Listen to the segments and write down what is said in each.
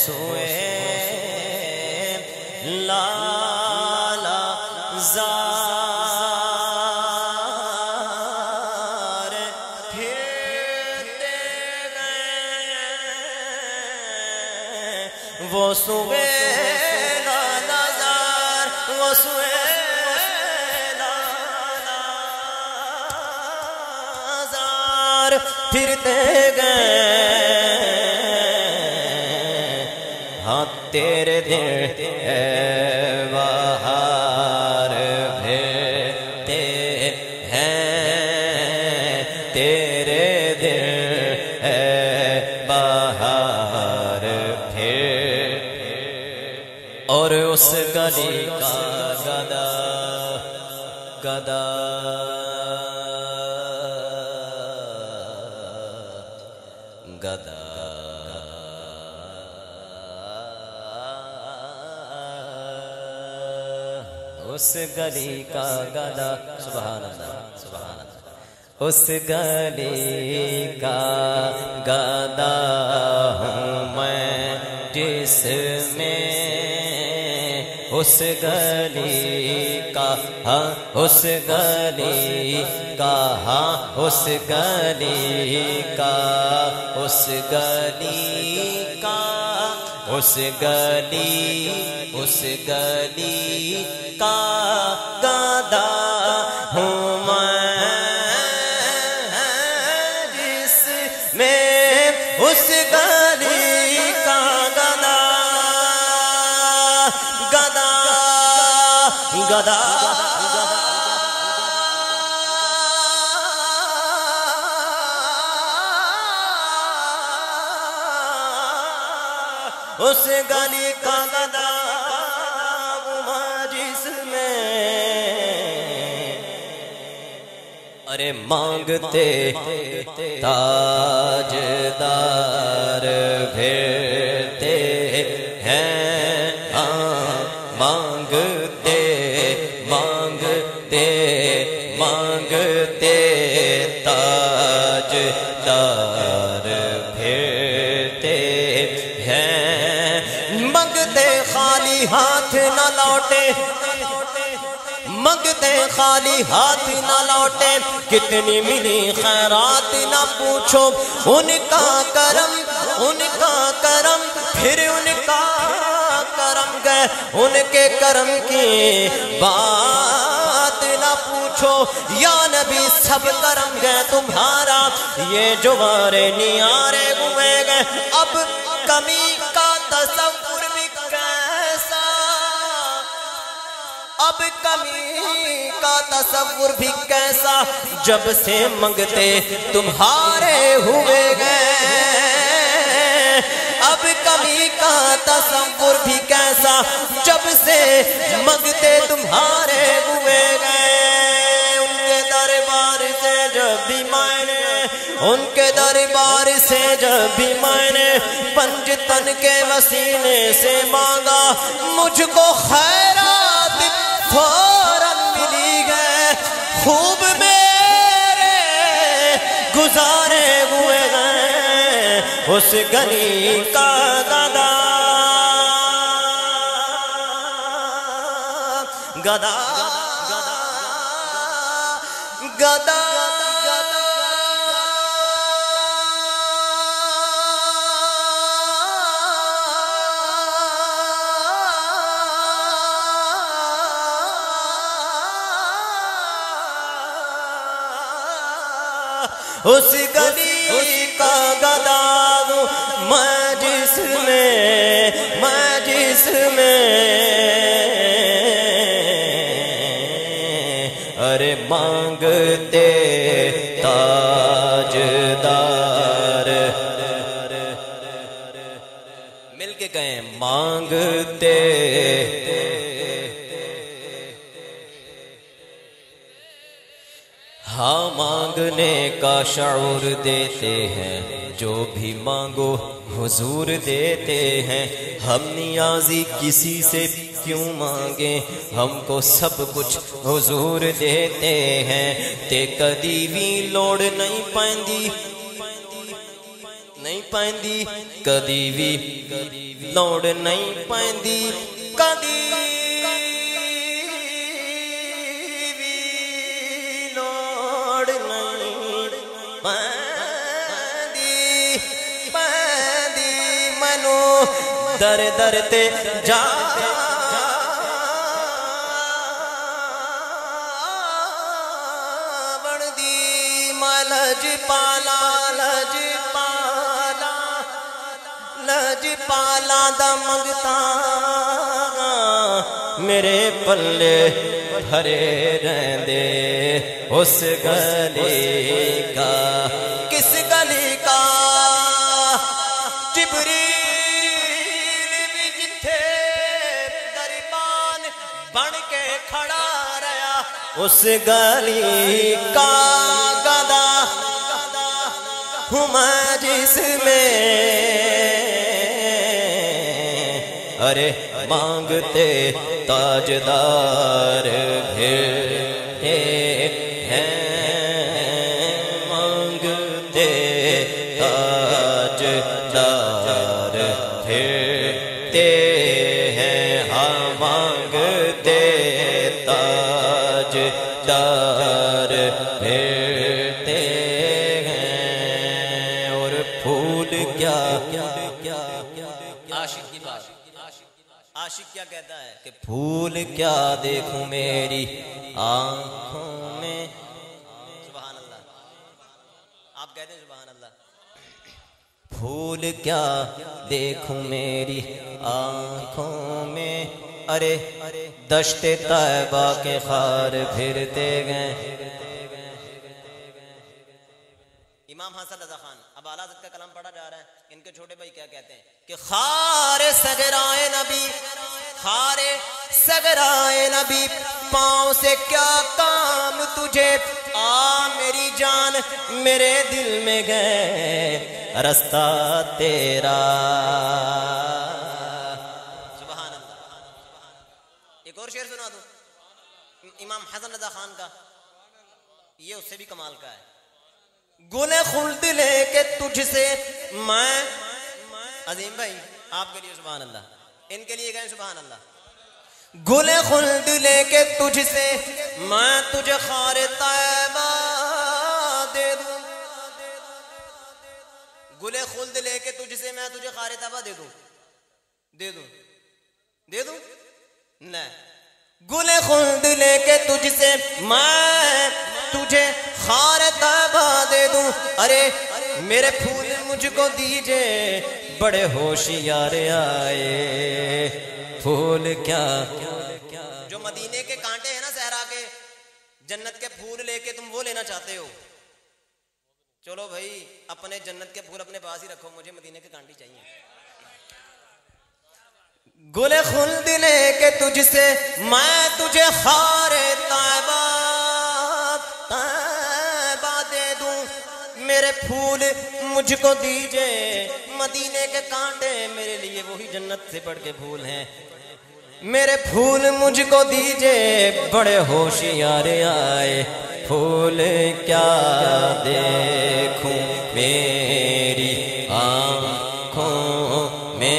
سوئے لالا زار پھرتے گئے وہ سوئے لالا زار وہ سوئے پھرتے گئے ہاں تیرے دل ہے بہار پھرتے ہیں تیرے دل ہے بہار پھر اور اس گلی کا گدا گدا گدا اس گلی کا گدا سبحان اللہ سبحان اللہ اس گلی کا گدا ہوں میں جس میں اس گلی کا ہاں اس گلی کا ہاں اس گلی کا اس گلی کا اس گلی کا گدا ہوں میں جس میں اس گلی کا گدا گدا گدا اس گلی کا گدا جس میں ارے مانگتے تاجدار پھرتے ہیں مانگتے مانگتے مانگتے تاجدار پھرتے ہیں مانگتے خالی ہاتھ نہ لوٹے مانگتے خالی ہاتھ نہ لوٹے کتنی ملی خیرات نہ پوچھو ان کا کرم پھر ان کا کرم گئے ان کے کرم کی بات نہ پوچھو یا نبی سب کرم گئے تمہارا یہ جوارے نیارے ہوئے گئے اب کمی کا تصور بھی کیسا اب کمی کا تصور بھی کیسا جب سے منگتے تمہارے ہوئے گئے اب کمی کا تصور بھی کیسا جب سے منگتے تمہارے ہوئے گئے ان کے دربار سے جب بھی میں نے ان کے دربار سے جب بھی میں نے پنج تن کے وسیلے سے مانگا مجھ کو خیرات فوراً ملی گئے خوب میرے گزارے ہوئے گئے اس گلی کا گدا گدا گدا اس گلی کا گدا میں جس میں ارے مانگتے تاجدار مل کے کہیں مانگتے ہاں مانگنے کا شعور دیتے ہیں جو بھی مانگو حضور دیتے ہیں ہم نیازی کسی سے کیوں مانگیں ہم کو سب کچھ حضور دیتے ہیں تے کدی بھی لوڑ نہیں پائندی کدی بھی لوڑ نہیں پیندی کدی بھی لوڑ نہیں پیندی منو در در تے جا لج پالا دا منگتا میرے پلے بھرے رہندے اس گلی کا کس گلی کا جبریل بھی جتھے دربان بن کے کھڑا رہا اس گلی کا گدا ہوں میں جس میں ارے مانگتے تاجدار پھرتے ہیں مانگتے تاجدار پھرتے ہیں ہاں مانگتے تاجدار پھرتے ہیں اور پھول کیا عاشق کی بات عاشق کیا کہتا ہے کہ پھول کیا دیکھوں میری آنکھوں میں سبحان اللہ آپ کہتے ہیں سبحان اللہ پھول کیا دیکھوں میری آنکھوں میں ارے دشت طیبہ کے خار پھرتے گئے امام حسن رضا خان اب اعلیٰ حضرت کا کلام پڑھا جا رہا ہے ان کے چھوٹے بھائی کیا کہتے ہیں کہ خار سگرائے نبی خار سگرائے نبی پاؤں سے کیا کام تجھے آ میری جان میرے دل میں گئے رستہ تیرا سبحان اللہ ایک اور شعر سنا دوں امام حسن رضا خان کا یہ اس سے بھی کمال کا ہے گل خلد لے کے تجھ سے میں عظیم بھائی آپ کے لیے سبحان اللہ ان کے لیے گئے سبحان اللہ گل خلد لے کے تجھ سے میں تجھے خار طیبہ دے دوں گل خلد لے کے تجھ سے میں تجھے خار طیبہ دے دوں نہیں گل خلد لے کے تجھ سے میں تجھے خار طیبہ دے دوں ارے میرے پھول مجھ کو دیجے بڑے ہوشیار آئے پھول کیا جو مدینے کے کانٹے ہیں نا صحرا کے جنت کے پھول لے کے تم وہ لینا چاہتے ہو چلو بھائی اپنے جنت کے پھول اپنے پاس ہی رکھو مجھے مدینے کے کانٹے چاہیے گل خلد لے کے تجھ سے میں تجھے خار طیبہ دے دوں میرے پھول مجھ کو دیجے مدینے کے کانٹے میرے لیے وہی جنت سے بڑھ کے پھول ہیں میرے پھول مجھ کو دیجے بڑے ہوشیار آئے پھول کیا دیکھوں میری آنکھوں میں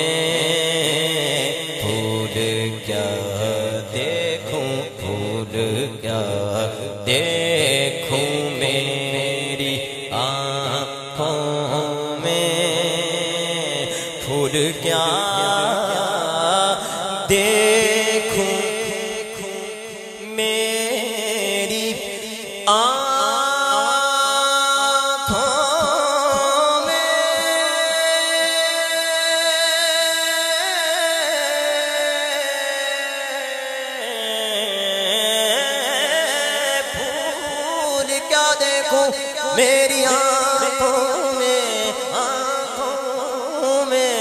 پھول کیا دیکھوں پھول کیا دیکھوں میری آنکھوں میں پھول کیا دیکھوں میری آنکھوں میں پھول کیا دیکھوں میری آنکھوں میں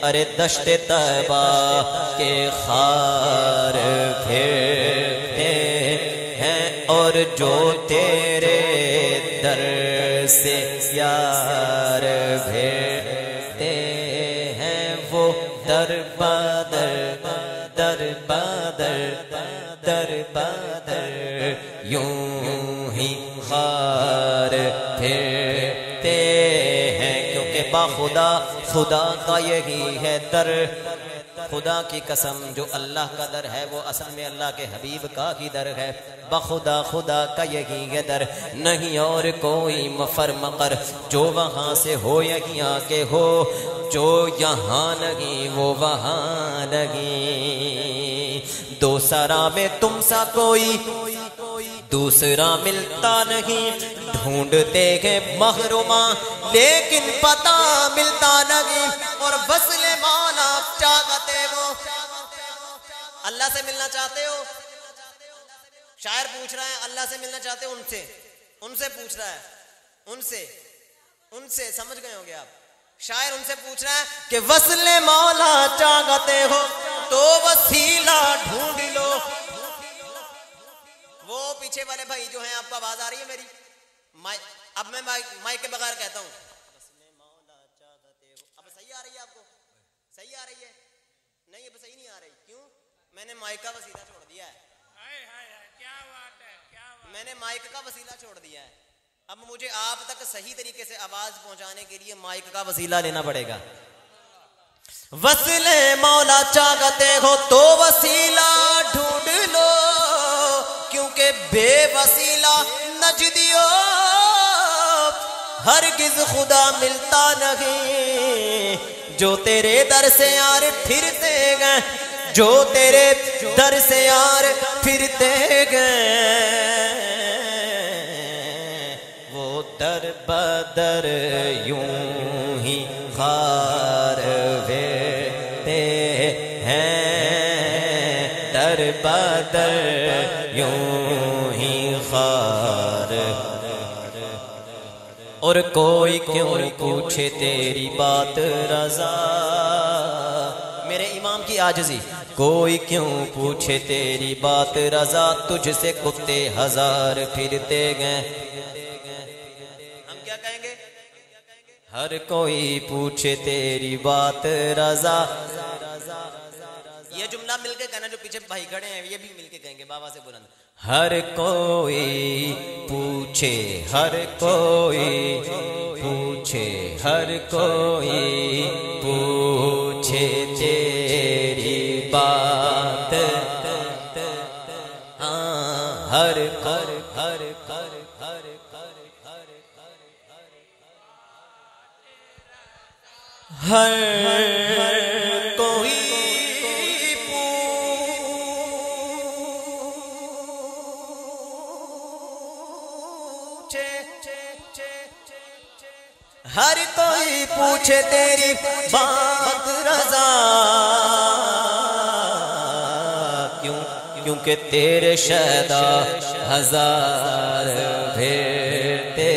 ارے دشت طیبہ کے خار پھرتے ہیں اور جو تیرے در سے یار پھرتے ہیں وہ در بدر در بدر در بدر یوں ہی خار پھرتے ہیں بخدا خدا کا یہی ہے در، خدا کی قسم جو اللہ کا در ہے وہ اصل میں اللہ کے حبیب کا ہی در ہے، بخدا خدا کا یہی ہے در، نہیں اور کوئی مفر مقر، جو وہاں سے ہو یہاں کے ہو، جو یہاں نہیں وہ وہاں نہیں، دو سرا میں تم سا کوئی دوسرا ملتا نہیں، ڈھونڈتے ہیں محروماں لیکن پتہ ملتا نہیں، اور وصل مولا چاہتے وہ، اللہ سے ملنا چاہتے ہو، شاعر پوچھ رہا ہے اللہ سے ملنا چاہتے ہو، ان سے پوچھ رہا ہے، ان سے سمجھ گئے ہوں گے آپ، شاعر ان سے پوچھ رہا ہے کہ وصل مولا چاہتے ہو تو وسیلہ ڈھونڈ لو، وہ پیچھے والے بھائی جو ہیں آپ کو آواز آ رہی ہے میری، اب میں مائک کے بغیر کہتا ہوں، اب صحیح آ رہی ہے آپ کو، صحیح آ رہی ہے؟ نہیں اب صحیح نہیں آ رہی، کیوں؟ میں نے مائک کا وسیلہ چھوڑ دیا ہے، میں نے مائک کا وسیلہ چھوڑ دیا ہے، اب مجھے آپ تک صحیح طریقے سے آواز پہنچانے کے لیے مائک کا وسیلہ لینا پڑے گا۔ وصل مولا چاہتے ہو تو وسیلہ ڈھونڈ لو، کیونکہ بے وسیلہ نجدیو ہرگز خدا ملتا نہیں، جو تیرے در سے یار پھرتے گئے، جو تیرے در سے یار پھرتے گئے، وہ در بدر یوں ہی خار ہوتے ہیں، در بدر یوں ہی خار، اور کوئی کیوں پوچھے تیری بات رضا، میرے امام کی عاجزی، کوئی کیوں پوچھے تیری بات رضا، تجھ سے کتے ہزار پھرتے گئے، ہم کیا کہیں گے؟ ہر کوئی پوچھے تیری بات رضا، یہ جملہ مل کے کہنا، جو پیچھے بھائی کھڑے ہیں یہ بھی مل کے کہیں گے بابا سے بلند، ہر کوئی پوچھے، ہر کوئی پوچھے، ہر کوئی پوچھے تیری بات، ہاں ہر ہر ہر ہر ہر ہر کوئی ہر کوئی پوچھے تیری بات رضا، کیونکہ تیرے شیدا ہزار پھرتے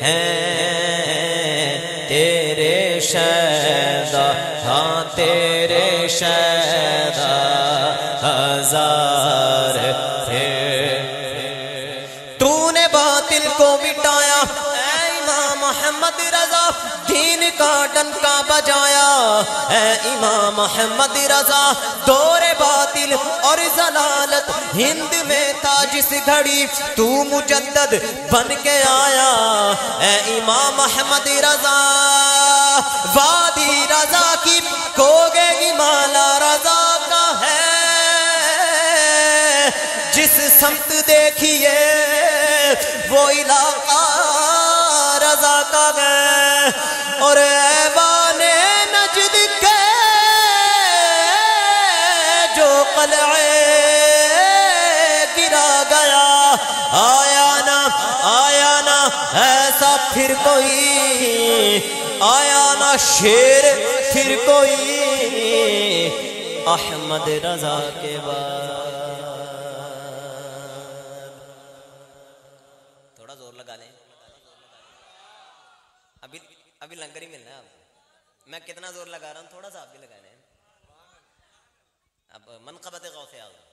ہیں، تیرے شیدا، ہاں تیرے شیدا ہزار تو نے باطل کو مٹایا، محمد رضا دین کا ڈنکا بجایا، اے امام محمد رضا دور باطل اور ضلالت ہند میں تھا جس گھڑی تو مجدد بن کے آیا، اے امام محمد رضا وادی رضا کی کوگے کی مالا رضا کا ہے، جس سمت دیکھیے وہ علاقہ رضا کا گئے، اور ایوان نجد کے جو قلعے گرا گیا، آیا نا ایسا پھر کوئی، آیا نا شیر پھر کوئی احمد رضا کے بعد، تھوڑا زور لگا لیں، ابھی لنگر ہی ملنا ہے آپ کو، میں کتنا زور لگا رہا ہوں تھوڑا سا آپ بھی لگانے ہیں، اب منقبت غوث اعظم